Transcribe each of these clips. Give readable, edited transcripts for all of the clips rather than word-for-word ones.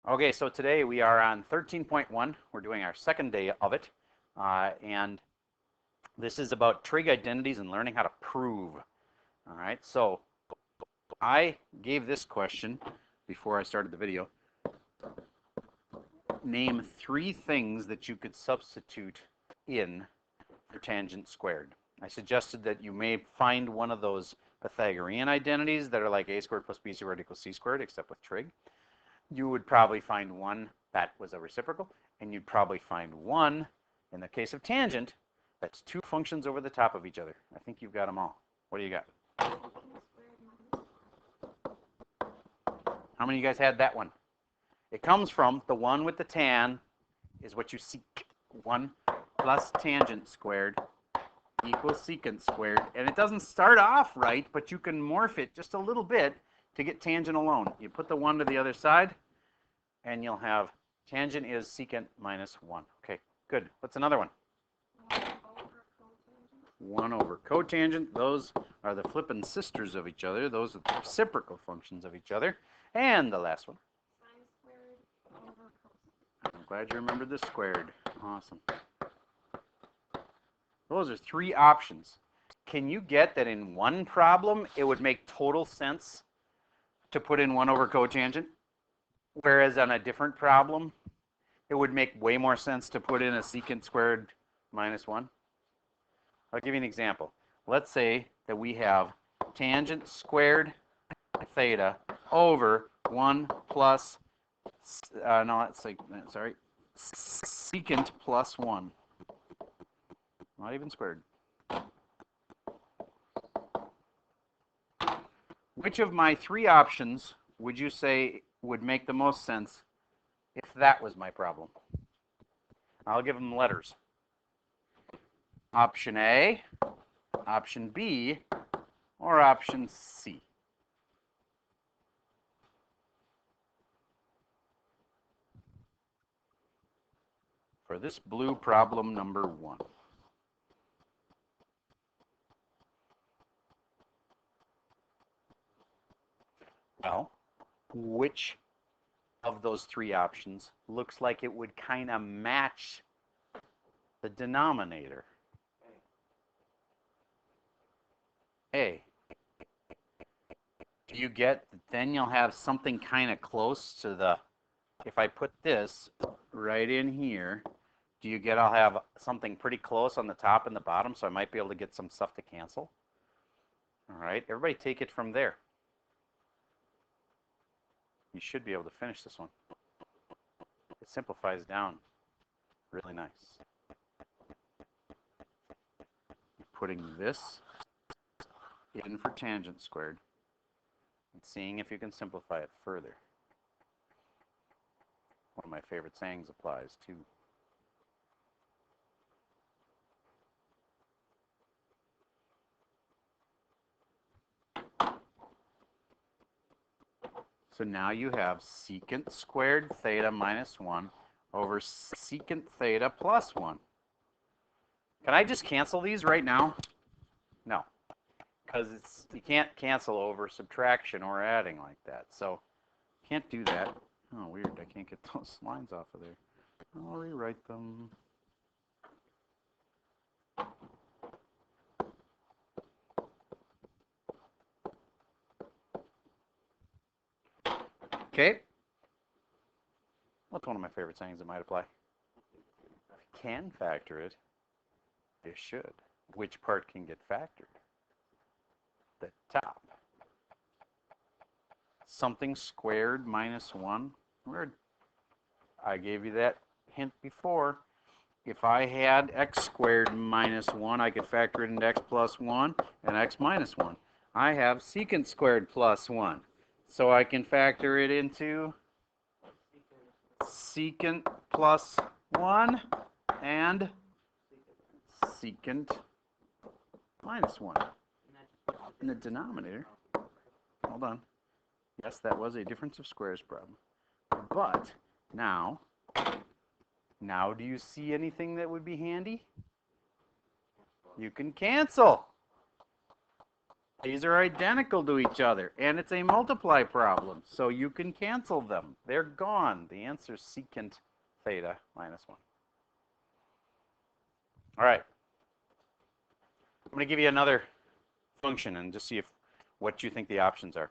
Okay, so today we are on 13.1. We're doing our second day of it. And this is about trig identities and learning how to prove. All right, so I gave this question before I started the video. Name 3 things that you could substitute in for tangent squared. I suggested that you may find one of those Pythagorean identities that are like a squared plus b squared equals c squared, except with trig. You would probably find one that was a reciprocal, and you'd probably find one, in the case of tangent, that's 2 functions over the top of each other. I think you've got them all. What do you got? How many of you guys had that one? It comes from the one with the tan is what you seek. 1 plus tangent squared equals secant squared. And it doesn't start off right, but you can morph it just a little bit to get tangent alone. You put the 1 to the other side, and you'll have tangent is secant minus 1. Okay, good. What's another one? 1 over cotangent. Those are the flippin' sisters of each other. Those are the reciprocal functions of each other. And the last one. Sine squared over cosine. I'm glad you remembered the squared. Awesome. Those are 3 options. Can you get that in one problem it would make total sense to put in 1 over cotangent? Whereas on a different problem, it would make way more sense to put in a secant squared minus 1. I'll give you an example. Let's say that we have tangent squared theta over 1 plus, secant plus 1. Not even squared. Which of my 3 options would you say would make the most sense if that was my problem? I'll give them letters. Option A, option B, or option C. For this blue problem number 1. Well, which of those 3 options looks like it would kind of match the denominator? A. Do you get that then you'll have something kind of close to the, if I put this right in here, do you get I'll have something pretty close on the top and the bottom, so I might be able to get some stuff to cancel? All right, everybody take it from there. You should be able to finish this one. It simplifies down really nice. Putting this in for tangent squared and seeing if you can simplify it further. One of my favorite sayings applies too. So now you have secant squared theta minus 1 over secant theta plus 1. Can I just cancel these right now? No, because you can't cancel over subtraction or adding like that. So can't do that. Oh, weird. I can't get those lines off of there. I'll rewrite them. Okay. What's one of my favorite sayings that might apply? If you can factor it, you should. Which part can get factored? The top. Something squared minus 1. Where I gave you that hint before. If I had x squared minus 1, I could factor it into x plus 1 and x minus 1. I have secant squared plus 1. So I can factor it into secant plus 1 and secant minus 1. In the denominator, hold on. Yes, that was a difference of squares problem. But now do you see anything that would be handy? You can cancel. These are identical to each other, and it's a multiply problem, so you can cancel them. They're gone. The answer is secant theta minus 1. All right. I'm going to give you another function and just see what you think the options are.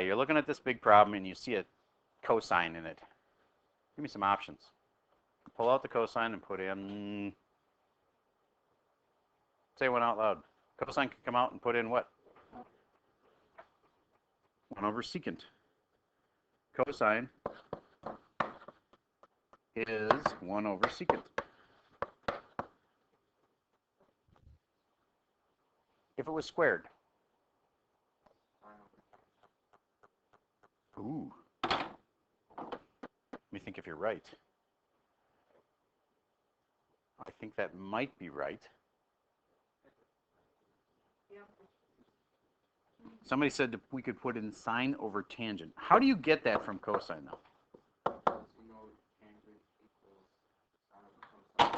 You're looking at this big problem, and you see a cosine in it. Give me some options. Pull out the cosine and put in, say one out loud. Cosine can come out and put in what? 1 over secant. Cosine is 1 over secant. If it was squared. Ooh. Let me think if you're right. I think that might be right. Somebody said that we could put in sine over tangent. How do you get that from cosine, though?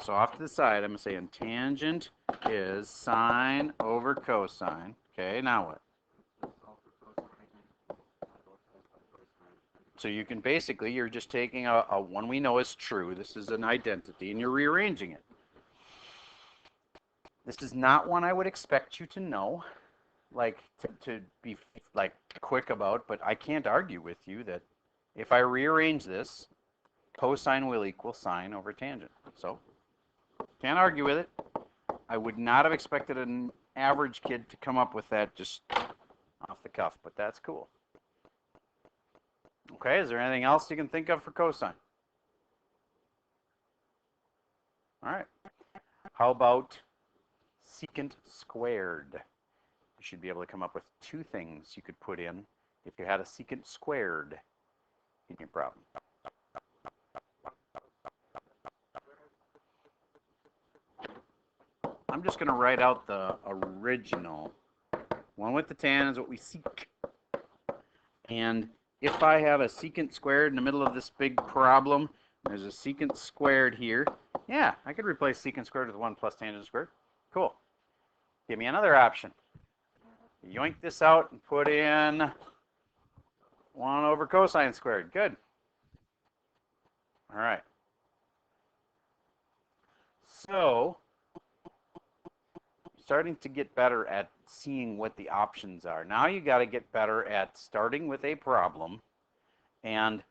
So off to the side, I'm going to say tangent is sine over cosine. Okay, now what? So you can basically, you're just taking a one we know is true. This is an identity, and you're rearranging it. This is not one I would expect you to know, like to be like quick about, but I can't argue with you that if I rearrange this, cosine will equal sine over tangent. So can't argue with it. I would not have expected an average kid to come up with that just off the cuff, but that's cool. Okay, is there anything else you can think of for cosine? All right. How about secant squared? You should be able to come up with two things you could put in if you had a secant squared in your problem. I'm just going to write out the original. 1 with the tan is what we seek. And if I have a secant squared in the middle of this big problem, there's a secant squared here. Yeah, I could replace secant squared with 1 plus tangent squared. Cool. Give me another option. Yoink this out and put in 1 over cosine squared. Good. All right. So, starting to get better at seeing what the options are. Now you got to get better at starting with a problem and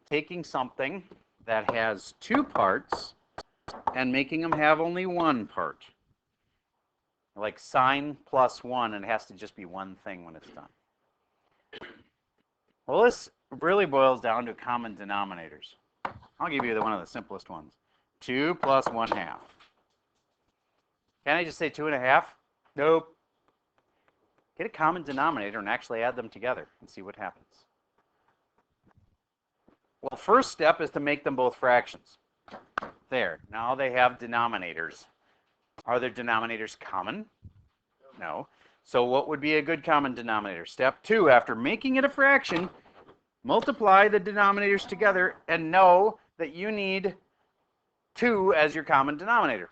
taking something that has 2 parts and making them have only 1 part. Like sine plus 1, and it has to just be one thing when it's done. Well, this really boils down to common denominators. I'll give you one of the simplest ones. 2 plus 1/2. Can I just say 2 1/2? Nope. Get a common denominator and actually add them together and see what happens. Well, first step is to make them both fractions. There. Now they have denominators. Are their denominators common? No. So what would be a good common denominator? Step 2, after making it a fraction, multiply the denominators together and know that you need 2 as your common denominator.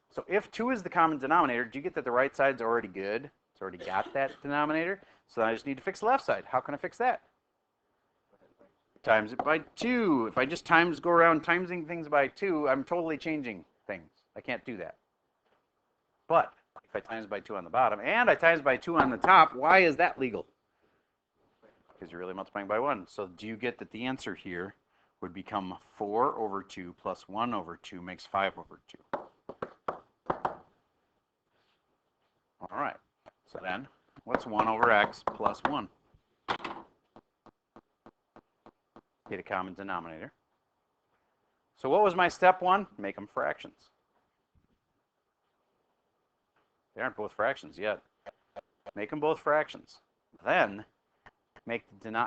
So if 2 is the common denominator, do you get that the right side's already good? It's already got that denominator. So I just need to fix the left side. How can I fix that? Times it by 2. If I just go around timesing things by 2, I'm totally changing things. I can't do that. But if I times by 2 on the bottom and I times by 2 on the top, why is that legal? Because you're really multiplying by 1. So do you get that the answer here would become 4 over 2 plus 1 over 2 makes 5 over 2. All right. So then, what's 1 over x plus 1? Get a common denominator. So what was my step 1? Make them fractions. They aren't both fractions yet. Make them both fractions. Then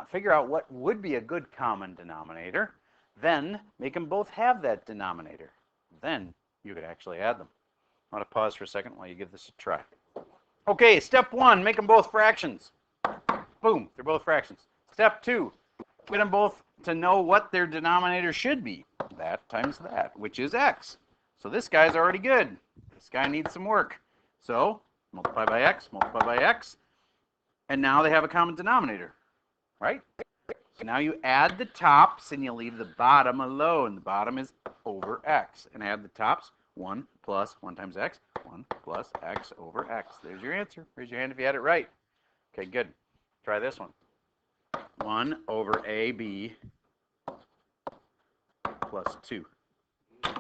figure out what would be a good common denominator. Then make them both have that denominator. Then you could actually add them. I want to pause for a second while you give this a try. Okay, step 1, make them both fractions. Boom, they're both fractions. Step 2, get them both to know what their denominator should be. That times that, which is x. So this guy's already good. This guy needs some work. So multiply by x, and now they have a common denominator, right? So now you add the tops and you leave the bottom alone. The bottom is over x, and add the tops. 1 plus 1 times x, 1 plus x over x. There's your answer. Raise your hand if you had it right. Okay, good. Try this one. 1 over AB plus 2. I'll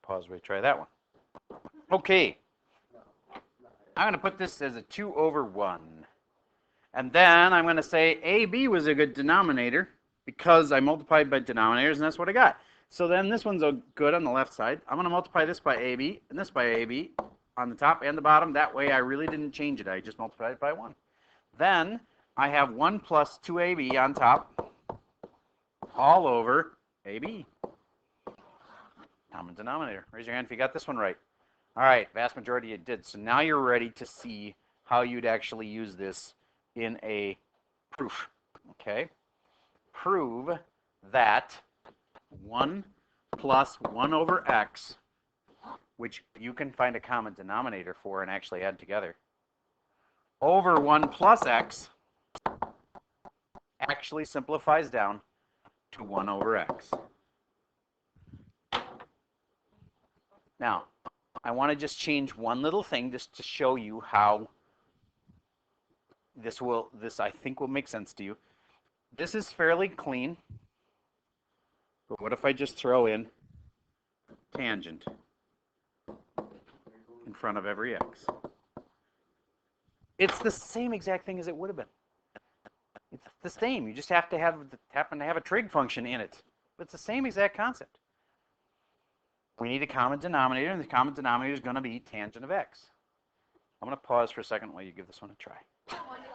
pause where you try that one. Okay. I'm going to put this as a 2 over 1. And then I'm going to say AB was a good denominator because I multiplied by denominators, and that's what I got. So then this one's good on the left side. I'm going to multiply this by AB and this by AB on the top and the bottom. That way I really didn't change it. I just multiplied it by 1. Then I have 1 plus 2AB on top all over AB. Common denominator. Raise your hand if you got this one right. All right, vast majority you did. So now you're ready to see how you'd actually use this in a proof. Okay? Prove that 1 plus 1 over x, which you can find a common denominator for and actually add together, over 1 plus x actually simplifies down to 1 over x. Now, I want to just change one little thing just to show you how this I think will make sense to you. This is fairly clean, but what if I just throw in tangent in front of every x? It's the same exact thing as it would have been. It's the same. You just have to happen to have a trig function in it. But it's the same exact concept. We need a common denominator, and the common denominator is going to be tangent of x. I'm going to pause for a second while you give this one a try.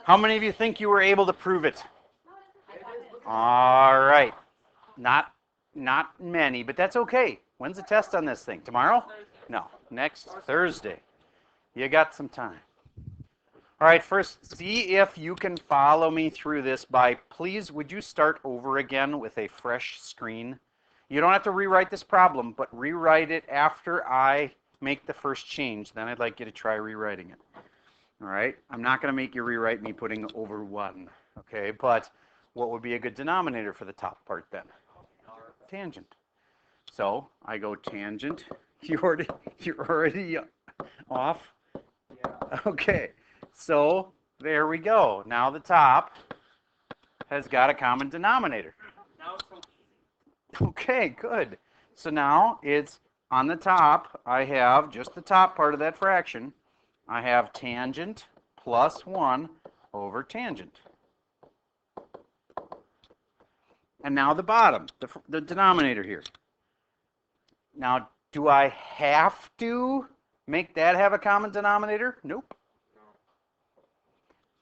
How many of you think you were able to prove it? All right. Not many, but that's okay. When's the test on this thing? Tomorrow? No, next Thursday. You got some time. All right, first, see if you can follow me through this by, please, would you start over again with a fresh screen? You don't have to rewrite this problem, but rewrite it after I make the first change. Then I'd like you to try rewriting it. All right, I'm not going to make you rewrite me putting over 1, okay? But what would be a good denominator for the top part then? Tangent. So I go tangent. You're already off? Okay, so there we go. Now the top has got a common denominator. Okay, good. So now it's on the top, I have just the top part of that fraction. I have tangent plus 1 over tangent. And now the bottom, the denominator here. Now, do I have to make that have a common denominator? Nope.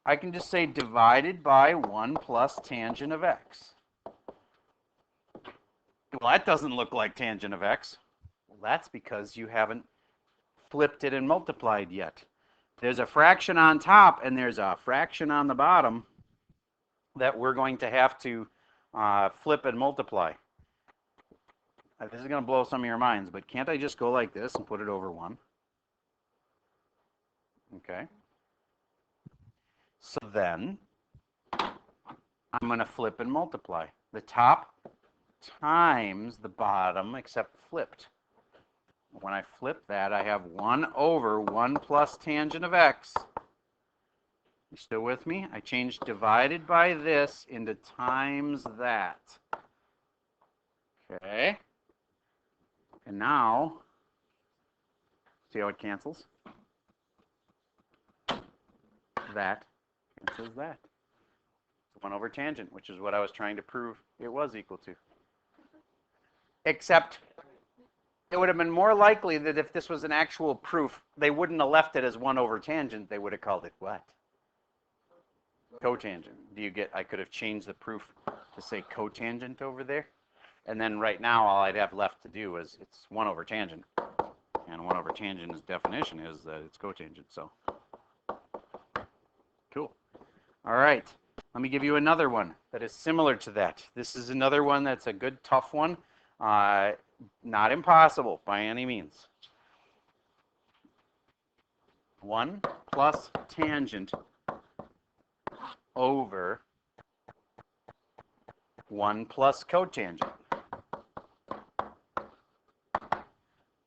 I can just say divided by 1 plus tangent of x. Well, that doesn't look like tangent of x. Well, that's because you haven't flipped it and multiplied yet. There's a fraction on top and there's a fraction on the bottom that we're going to have to flip and multiply. This is going to blow some of your minds, but can't I just go like this and put it over 1? Okay. So then I'm going to flip and multiply. The top times the bottom, except flipped. When I flip that, I have 1 over 1 plus tangent of x. You still with me? I changed divided by this into times that. Okay. And now, see how it cancels? That cancels that. 1 over tangent, which is what I was trying to prove it was equal to. Except it would have been more likely that if this was an actual proof, they wouldn't have left it as 1 over tangent. They would have called it what? Cotangent. Do you get, I could have changed the proof to say cotangent over there. And then right now, all I'd have left to do is it's 1 over tangent. And 1 over tangent's definition is that it's cotangent. So, cool. All right. Let me give you another one that is similar to that. This is another one that's a good tough one. Not impossible by any means. 1 plus tangent over 1 plus cotangent.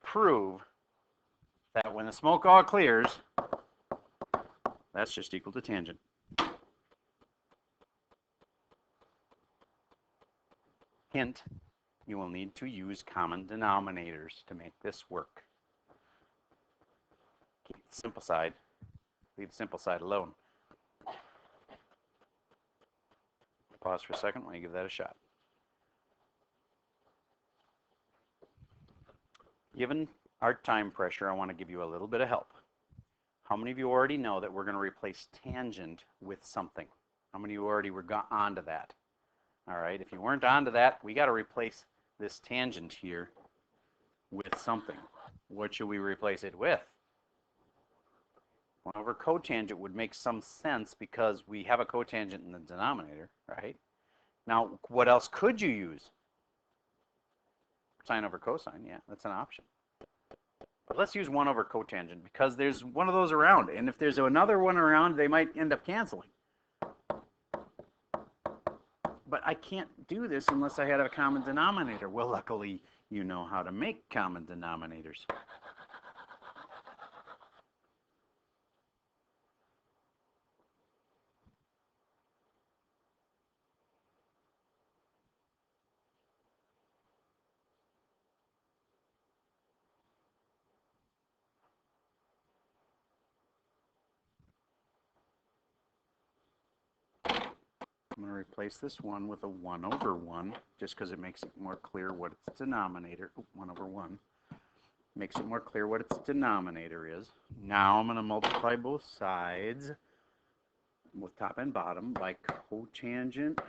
Prove that when the smoke all clears, that's just equal to tangent. Hint, you will need to use common denominators to make this work. Keep the simple side, leave the simple side alone. Pause for a second while you give that a shot. Given our time pressure, I want to give you a little bit of help. How many of you already know that we're going to replace tangent with something? How many of you already were onto that? All right, if you weren't onto that, we got to replace this tangent here with something. What should we replace it with? 1 over cotangent would make some sense because we have a cotangent in the denominator, right? Now, what else could you use? Sine over cosine, yeah, that's an option. But let's use 1 over cotangent because there's one of those around. And if there's another one around, they might end up canceling. But I can't do this unless I had a common denominator. Well, luckily, you know how to make common denominators. I'm going to replace this 1 with a 1 over 1, just because it makes it more clear what its denominator, 1 over 1, makes it more clear what its denominator is. Now I'm going to multiply both sides with top and bottom by cotangent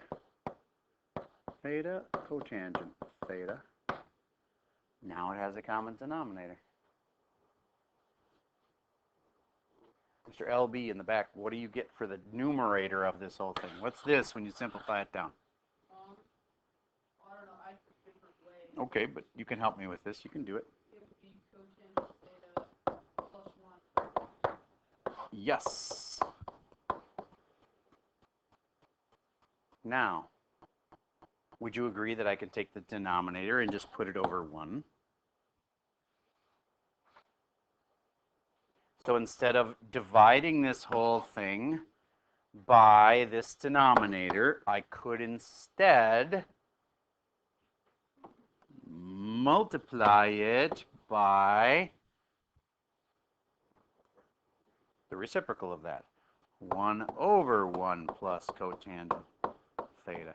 theta, cotangent theta. Now it has a common denominator. Mr. LB in the back, what do you get for the numerator of this whole thing? What's this when you simplify it down? I don't know, I took different ways. Okay, but you can help me with this. You can do it. It would be cotangent theta plus 1. Yes. Now, would you agree that I can take the denominator and just put it over 1? So instead of dividing this whole thing by this denominator, I could instead multiply it by the reciprocal of that. 1 over 1 plus cotangent theta.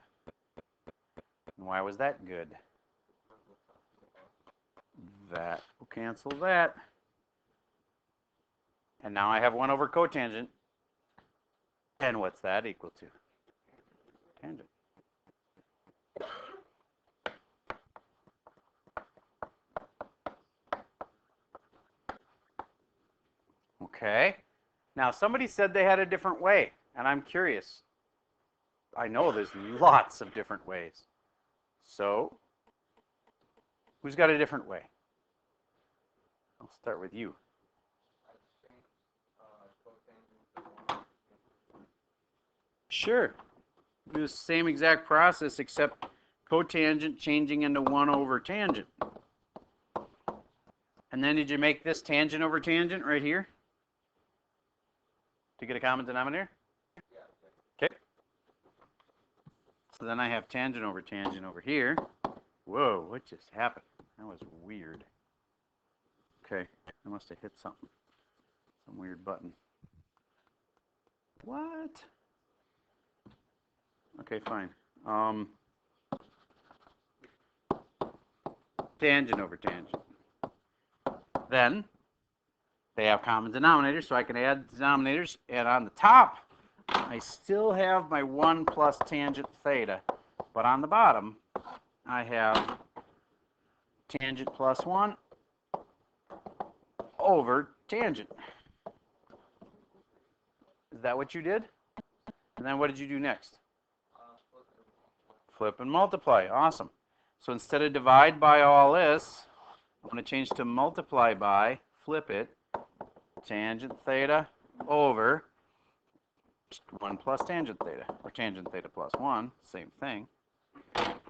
And why was that good? That will cancel that. And now I have 1 over cotangent. And what's that equal to? Tangent. Okay. Now somebody said they had a different way, and I'm curious. I know there's lots of different ways. So, who's got a different way? I'll start with you. Sure. Do the same exact process except cotangent changing into 1 over tangent. And then did you make this tangent over tangent right here? To get a common denominator? Okay. So then I have tangent over here. Whoa, what just happened? That was weird. Okay, I must have hit something. Some weird button. What? Okay, fine. Tangent over tangent. Then they have common denominators, so I can add denominators. And on the top, I still have my 1 plus tangent theta. But on the bottom, I have tangent plus 1 over tangent. Is that what you did? And then what did you do next? Flip and multiply. Awesome. So instead of divide by all this, I'm going to change to multiply by, flip it, tangent theta over 1 plus tangent theta, or tangent theta plus 1, same thing.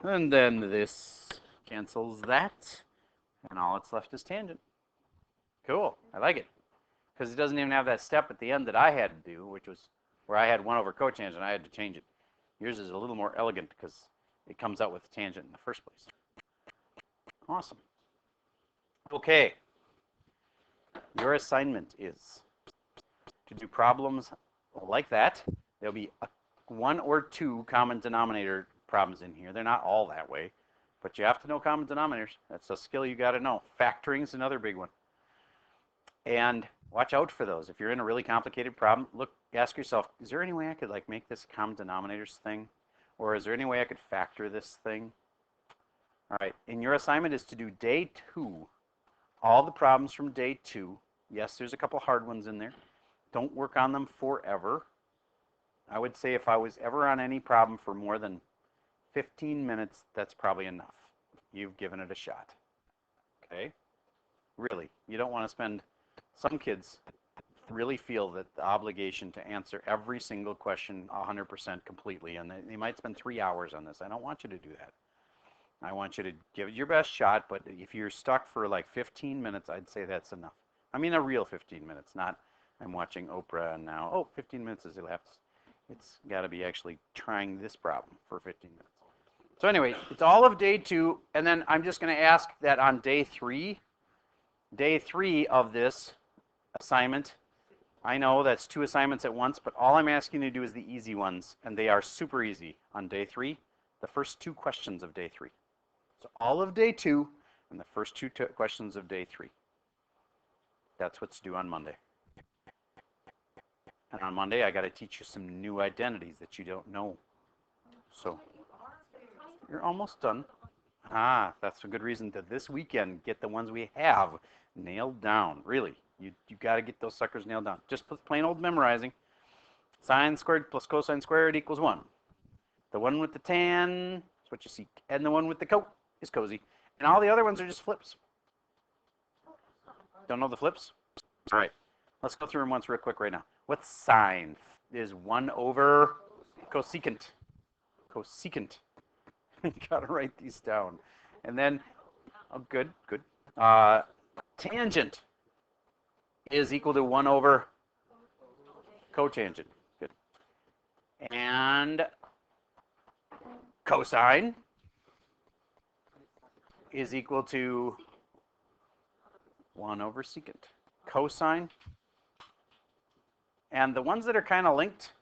And then this cancels that, and all that's left is tangent. Cool, I like it. Because it doesn't even have that step at the end that I had to do, which was where I had 1 over cotangent, I had to change it. Yours is a little more elegant because it comes out with the tangent in the first place. Awesome. Okay. Your assignment is to do problems like that. There'll be 1 or 2 common denominator problems in here. They're not all that way, but you have to know common denominators. That's a skill you got to know. Factoring is another big one. And watch out for those. If you're in a really complicated problem, look, ask yourself, is there any way I could like make this common denominators thing? Or is there any way I could factor this thing? All right, and your assignment is to do day 2, all the problems from day 2. Yes, there's a couple hard ones in there. Don't work on them forever. I would say if I was ever on any problem for more than 15 minutes, that's probably enough. You've given it a shot. Okay? Really, you don't want to spend, some kids really feel that the obligation to answer every single question 100% completely, and they might spend 3 hours on this. I don't want you to do that. I want you to give it your best shot, but if you're stuck for like 15 minutes, I'd say that's enough. I mean a real 15 minutes, not I'm watching Oprah and now, oh, 15 minutes is elapsed. It's got to be actually trying this problem for 15 minutes. So anyway, it's all of day 2, and then I'm just going to ask that on day 3 of this assignment, I know that's 2 assignments at once, but all I'm asking you to do is the easy ones, and they are super easy on day 3, the first 2 questions of day 3. So all of day 2 and the first 2 questions of day 3. That's what's due on Monday. And on Monday, I got to teach you some new identities that you don't know. So you're almost done. Ah, that's a good reason to this weekend get the ones we have nailed down. Really, you got to get those suckers nailed down. Just plain old memorizing. Sine squared plus cosine squared equals 1. The one with the tan is what you see, and the one with the coat is cozy. And all the other ones are just flips. Don't know the flips? All right, let's go through them once real quick right now. What's sine? Is 1 over cosecant. Cosecant. You got to write these down. And then, oh, good. Tangent is equal to 1 over cotangent. Good. And cosine is equal to 1 over secant. Cosine. And the ones that are kind of linked,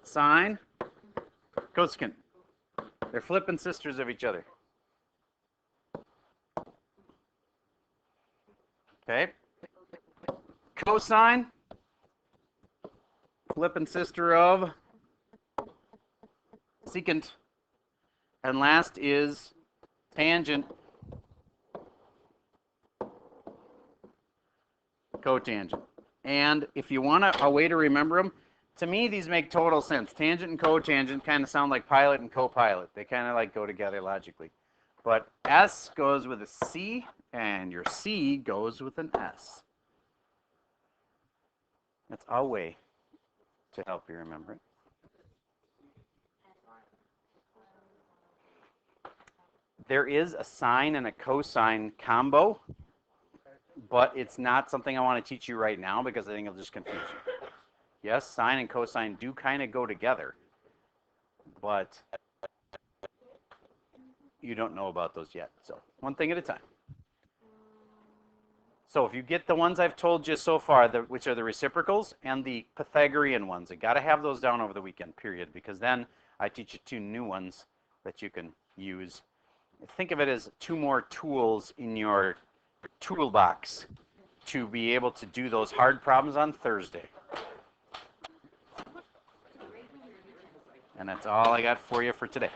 sine, cosecant. They're flipping sisters of each other. Okay. Cosine, flipping sister of secant. And last is tangent, cotangent. And if you want a way to remember them, to me these make total sense. Tangent and cotangent kind of sound like pilot and co-pilot. They kind of like go together logically. But S goes with a C, and your C goes with an S. That's a way to help you remember it. There is a sine and a cosine combo, but it's not something I want to teach you right now because I think it'll just confuse you. Yes, sine and cosine do kind of go together, but you don't know about those yet. So one thing at a time. So if you get the ones I've told you so far, which are the reciprocals and the Pythagorean ones, you got to have those down over the weekend, period, because then I teach you 2 new ones that you can use. Think of it as 2 more tools in your toolbox to be able to do those hard problems on Thursday. And that's all I got for you for today.